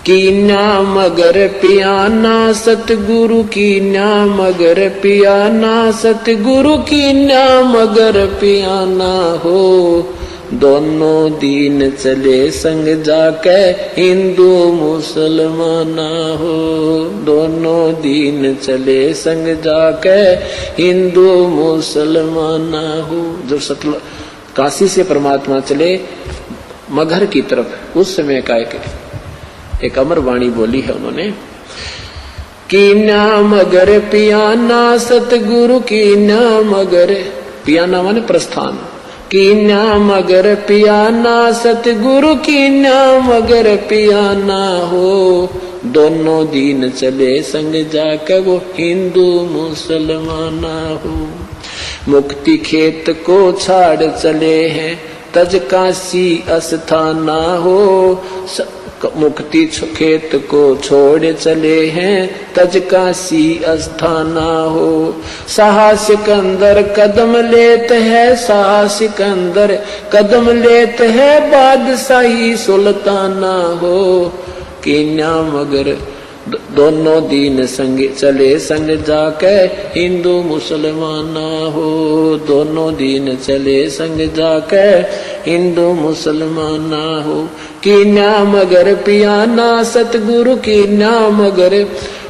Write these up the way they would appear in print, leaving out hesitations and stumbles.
Kenya मगर पियाना सतगुरु Kenya मगर पियाना सतगुरु कीन्या मगर पियाना हो। दोनों दीन चले संग जाके हिंदू मुसलमाना हो। दोनों दीन चले संग जाके हिंदू मुसलमाना हो। जब सतलुज काशी से परमात्मा चले मगहर की तरफ, उस समय का एक अमर वाणी बोली है उन्होंने, कीन्या मगर पियाना सतगुरु कीन्या मगर, पियाना माने प्रस्थान, कीन्या मगर पियाना सतगुरु कीन्या मगर पियाना हो। दोनों दीन चले संग जाकर वो हिंदू मुसलमाना हो। मुक्ति खेत को छाड़ चले हैं तज काशी अस्थाना हो। मुक्ति खेत को छोड़ चले हैं तज काशी अस्थाना हो। साहसिक अंदर कदम लेते है, साहसिक अंदर कदम लेते है बादशाही सुल्ताना हो। कीन्या मगर दोनों दीन संग चले संग जाके हिंदू मुसलमाना हो। दोनों दीन चले संग जाके हिंदू मुसलमाना हो। कीन्या मगर पियाना सतगुरु कीन्या मगर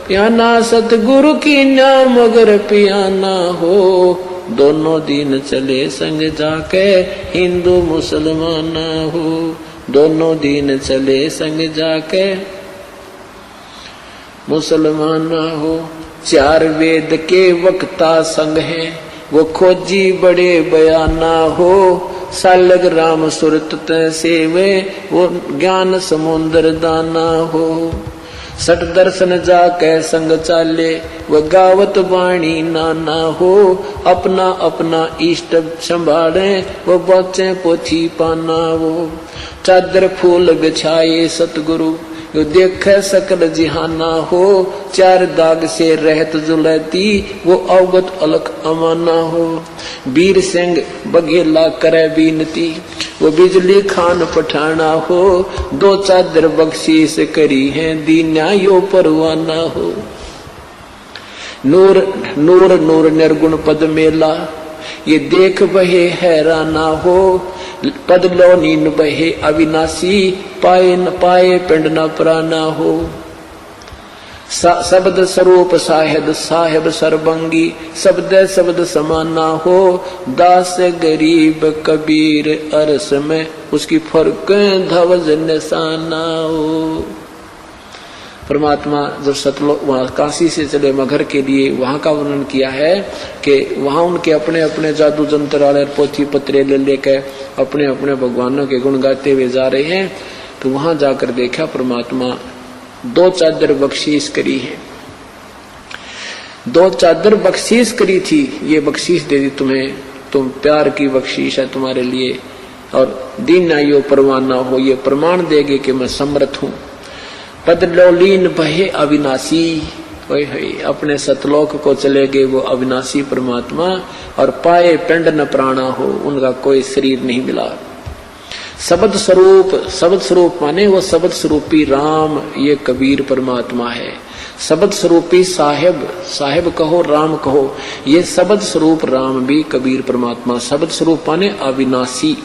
पियाना सतगुरु कीन्या मगर पियाना हो। दोनों दीन चले संग जाके हिंदू मुसलमाना हो। दोनों दीन चले संग जाके मुसलमाना हो। चार वेद के वक्ता संग हैं वो खोजी बड़े बयाना हो। सालग राम सुरत सेवे वो ज्ञान समुद्र दाना हो। सठ दर्शन जाके संग चाले वो गावत वाणी नाना हो। अपना अपना इष्ट संभाले वो बचे पोथी पाना हो। चादर फूल बिछाए सतगुरु यो देख सकल जिहाना हो। चार दाग से रहत जुलती वो अवगत अलख अमाना हो। वीर सिंह बघेला करे बीनती वो बिजली खान पठाना हो। दो चादर बख्शीश करी है दीन्या यो परवाना हो। नूर नूर नूर निर्गुण पद मेला ये देख बहे हैराना हो। पद लो नीन बहे अविनाशी पाए न पाए पिंड न प्राना हो। शब्द स्वरूप साहेब साहेब सरबंगी शब्द शब्द समाना हो। दास गरीब कबीर अरस में उसकी फर्क धवज निशाना हो। परमात्मा जब सतलोक वहां काशी से चले मगहर के लिए, वहां का वर्णन किया है कि वहां उनके अपने अपने जादू जंत्र वाले पोथी पत्रे ले लेकर अपने अपने भगवानों के गुण गाते हुए जा रहे हैं। तो वहां जाकर देखा परमात्मा दो चादर बख्शीश करी है। दो चादर बख्शीश करी थी, ये बख्शीश दे दी तुम्हें, तुम प्यार की बख्शीश है तुम्हारे लिए। और दीन आयो परवाना हो, ये प्रमाण देगे कि मैं समर्थ हूं। पद लोलीन बहे अविनाशी, अपने सतलोक को चले गए वो अविनाशी परमात्मा। और पाए पिंड न प्राणा हो, उनका कोई शरीर नहीं मिला। शब्द स्वरूप, शब्द स्वरूप माने वो शब्द स्वरूपी राम, ये कबीर परमात्मा है। शब्द स्वरूपी साहेब, साहेब कहो राम कहो, ये शब्द स्वरूप राम भी कबीर परमात्मा। शब्द स्वरूप माने अविनाशी।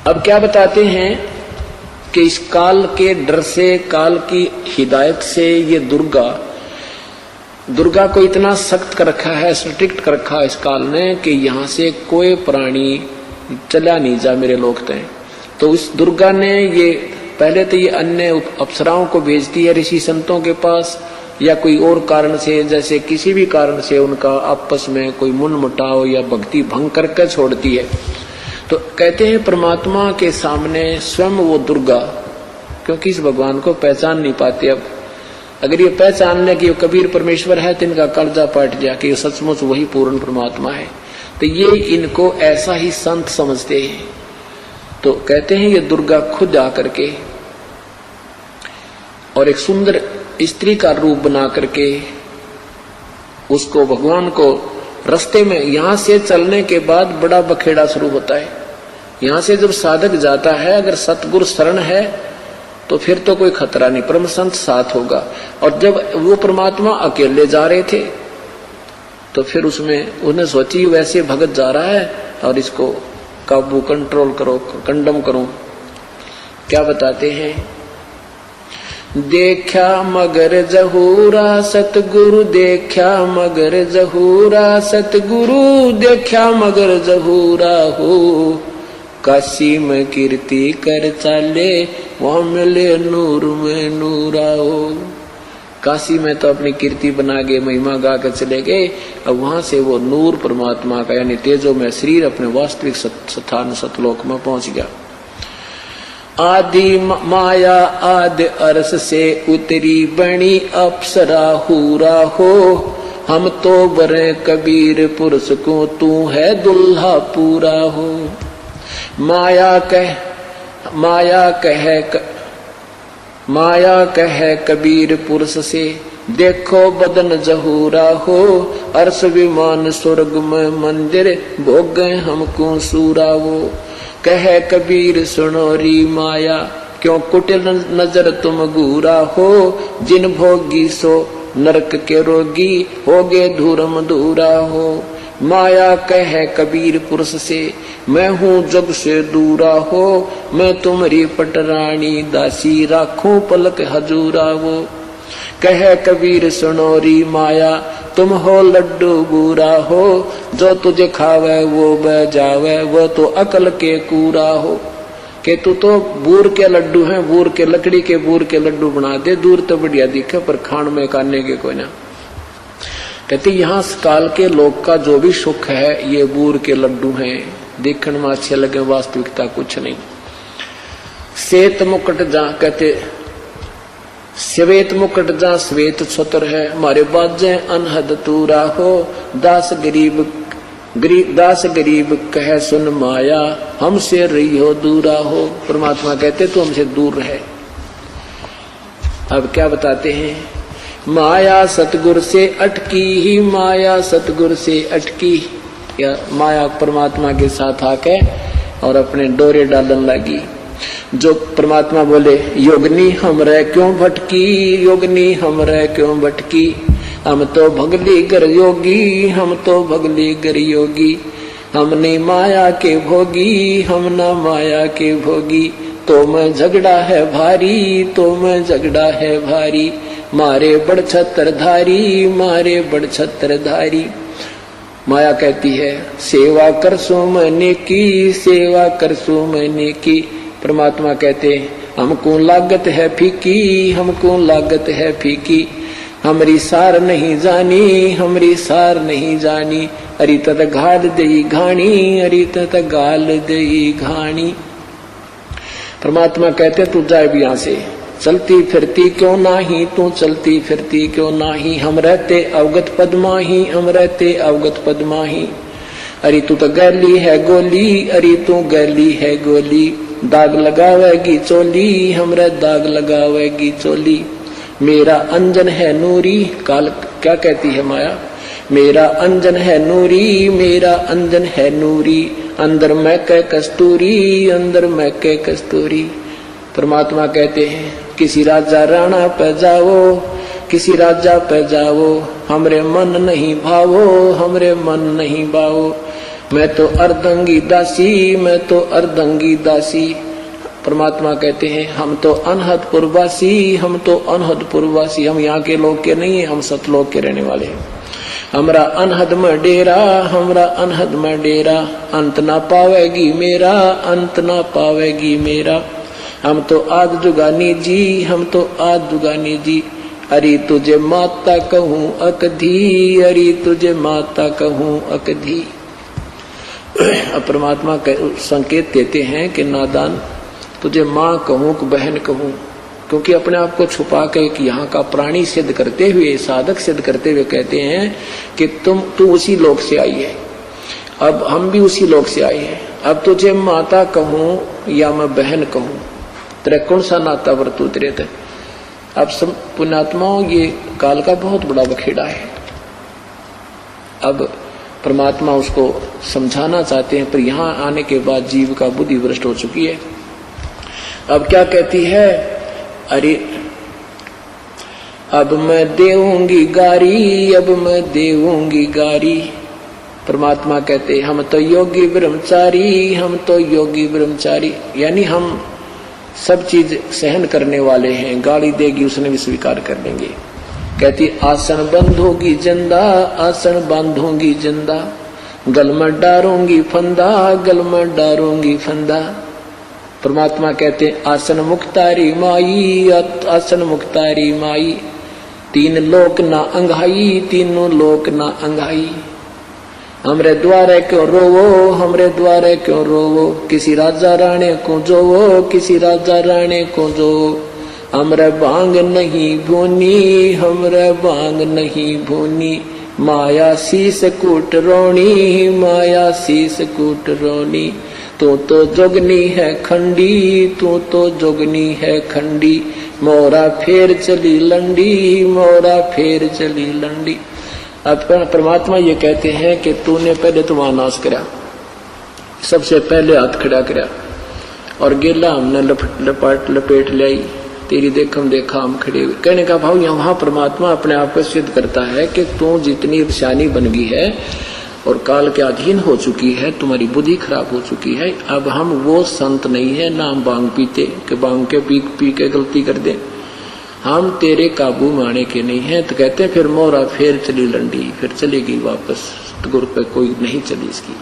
अब क्या बताते हैं कि इस काल के डर से, काल की हिदायत से ये दुर्गा को इतना सख्त कर रखा है, स्ट्रिक्ट कर रखा है इस काल ने कि यहाँ से कोई प्राणी चला नहीं जा मेरे लोग तय। तो इस दुर्गा ने ये पहले तो ये अन्य अप्सराओं को भेजती है ऋषि संतों के पास, या कोई और कारण से, जैसे किसी भी कारण से उनका आपस में कोई मुन मुटाव या भक्ति भंग करके छोड़ती है। तो कहते हैं परमात्मा के सामने स्वयं वो दुर्गा, क्योंकि इस भगवान को पहचान नहीं पाते। अब अगर ये पहचान ले कि ये कबीर परमेश्वर है तो इनका कर्जा पाट गया कि ये सचमुच वही पूर्ण परमात्मा है। तो ये इनको ऐसा ही संत समझते हैं। तो कहते हैं ये दुर्गा खुद आकर के और एक सुंदर स्त्री का रूप बना करके उसको, भगवान को रास्ते में, यहां से चलने के बाद बड़ा बखेड़ा शुरू होता है। यहां से जब साधक जाता है, अगर सतगुरु शरण है तो फिर तो कोई खतरा नहीं, परम संत साथ होगा। और जब वो परमात्मा अकेले जा रहे थे तो फिर उसमें उन्हें सोची वैसे भगत जा रहा है और इसको काबू कंट्रोल करो, कंडम करो। क्या बताते हैं, देखा मगर जहूरा सतगुरु, देखा मगर जहूरा सतगुरु, देखा मगर जहूरा हो, काशी में कीर्ति कर चाले, वहां मिले नूर में नूरा हो। काशी में तो अपनी कीर्ति बना के महिमा गा कर चले गए, अब वहां से वो नूर परमात्मा का यानी तेजो में शरीर अपने वास्तविक स्थान सतलोक में पहुंच गया। आदि माया आदि अरस से उतरी बनी अप्सरा हूरा हो, हम तो बरे कबीर पुरुष को, तू है दुल्हा पूरा हो। माया कहे कबीर पुरुष से, देखो बदन जहूरा हो, अर्श विमान स्वर्ग में मंदिर, भोग गए हमको सूरा वो। कहे कबीर सुनो री माया, क्यों कुटिल नजर तुम घूरा हो, जिन भोगी सो नरक के रोगी, होगे धूरम धूरा हो। माया कहे कबीर पुरुष से, मैं हूँ जग से दूरा हो, मैं तुम्हारी पटरानी दासी, राखूं पलक हजूरा वो। कहे कबीर सुनो री माया, तुम हो लड्डू बूरा हो, जो तुझे खावे वो बह जावे, वो तो अकल के कूरा हो। कि तू तो बूर के लड्डू हैं, बूर के लकड़ी के बूर के लड्डू बना दे, दूर तो बढ़िया दिखे पर खान में काटने के कोई ना। कहते यहाँ काल के लोग का जो भी सुख है ये बूर के लड्डू हैं, देखने में अच्छे लगे, वास्तविकता कुछ नहीं। श्वेत मुकुट जा कहते श्वेत मुकुट जा श्वेत छत्र है, हमारे बाजे अनहद तूरा हो, दास गरीब कहे सुन माया, हमसे रही हो दूरा हो। परमात्मा कहते तू हमसे दूर रहे। अब क्या बताते हैं, माया सतगुर से अटकी ही, माया सतगुर से अटकी, या माया परमात्मा के साथ आके और अपने डोरे डालन लगी। जो परमात्मा बोले योगनी हमरे क्यों भटकी, योगनी हमरे क्यों भटकी, हम तो भगली गर योगी, हम तो भगली गर योगी, हमने माया के भोगी, हम ना माया के भोगी, तो मैं झगड़ा है भारी, तो मैं झगड़ा है भारी, मारे बड़ छत्रधारी, मारे बड़ छत्रधारी। माया कहती है सेवा कर सो मैंने की, सेवा कर सो मैंने की। परमात्मा कहते हमको लागत है फीकी, हमको लागत है फीकी, हमरी सार नहीं जानी, हमरी सार नहीं जानी, अरी तत घाल दई घाणी, अरी तत गाल दई घाणी। परमात्मा कहते तू जाए भी यहाँ से, चलती फिरती क्यों नाही, तू चलती फिरती क्यों नाही, हम रहते अवगत पद्माही, हम रहते अवगत पद्माही। अरे तू तो गैली है गोली, अरे तू गैली है गोली, दाग लगावेगी चोली, हमरे दाग लगावेगी चोली। मेरा अंजन है नूरी, काल क्या कहती है माया, मेरा अंजन है नूरी, मेरा अंजन है नूरी, अंदर मैं के कस्तूरी, अंदर मैं के कस्तूरी। परमात्मा कहते हैं किसी राजा राणा पे जाओ, किसी राजा पे जाओ, हमरे मन नहीं भावो, हमरे मन नहीं भावो, मैं तो अर्धंगी दासी, मैं तो अर्धंगी दासी। परमात्मा कहते हैं हम तो अनहदपुर वासी, हम तो अनहदपुर वासी, हम यहाँ के लोग के नहीं है, हम सतलोक के रहने वाले हैं। हमरा अनहद में डेरा, हमरा अनहद में डेरा, अंत ना पावेगी मेरा, अंत ना पावेगी मेरा। हम तो आद जुगानी जी, हम तो आद जुगानी जी, अरे तुझे माता कहूँ अकधी, अरे तुझे माता कहूँ अकधी। अब परमात्मा संकेत देते हैं कि नादान तुझे माँ कहूँ कि बहन कहूँ, क्योंकि अपने आप को छुपा के कि यहाँ का प्राणी सिद्ध करते हुए, साधक सिद्ध करते हुए कहते हैं कि तू उसी लोक से आई है, अब हम भी उसी लोक से आए हैं, अब तुझे माता कहूँ या मैं बहन कहूँ, तेरा कौन सा नाता वर्तू तेरे थे। अब सब पुण्यात्माओं ये काल का बहुत बड़ा बखेड़ा है। अब परमात्मा उसको समझाना चाहते हैं, पर यहाँ आने के बाद जीव का बुद्धि भ्रष्ट हो चुकी है। अब क्या कहती है, अरे अब मैं देऊंगी गारी, अब मैं देऊंगी गारी। परमात्मा कहते हम तो योगी ब्रह्मचारी, हम तो योगी ब्रह्मचारी, यानी हम सब चीज सहन करने वाले हैं। गाली देगी उसने भी स्वीकार कर लेंगे। कहती आसन बंधोगी जिंदा, आसन बांधूंगी जिंदा, गल में डारूंगी फंदा, गल में डारूंगी फंदा। परमात्मा कहते आसन मुक्तारी माई, आसन मुक्तारी माई, तीन लोक ना अंघाई, तीनों लोक ना अंघाई। हमरे द्वारे क्यों रोवो, हमरे द्वारे क्यों रोवो, किसी राजा राणे को जोवो, किसी राजा राणे को जो। हमरे भांग नहीं भूनी, हमरे भांग नहीं भूनी, माया शीस कूट रोनी, माया शीस कूट रोनी। तू तो जोगनी है खंडी, तू तो जोगनी है खंडी, मोरा फेर चली लंडी, मोरा फेर चली लंडी। अब परमात्मा ये कहते हैं कि तूने पहले तो वहां नाश करा, सबसे पहले हाथ खड़ा करा और गेला हमने लपेट लाई, तेरी देख हम देखा हम खड़े हुए। कहने का भाव यहाँ परमात्मा अपने आप को सिद्ध करता है कि तू जितनी शानी बन गई है और काल के अधीन हो चुकी है, तुम्हारी बुद्धि खराब हो चुकी है। अब हम वो संत नहीं है ना हम भांग पीते कि भांग के पी के गलती कर दे, हम तेरे काबू में आने के नहीं है। तो कहते हैं फिर मोरा फेर चली लंडी, फिर चलेगी वापस, गुरु पे कोई नहीं चली इसकी।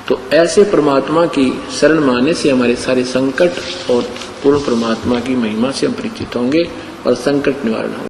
तो ऐसे परमात्मा की शरण माने से हमारे सारे संकट और पूर्ण परमात्मा की महिमा से हम परिचित होंगे और संकट निवारण होंगे।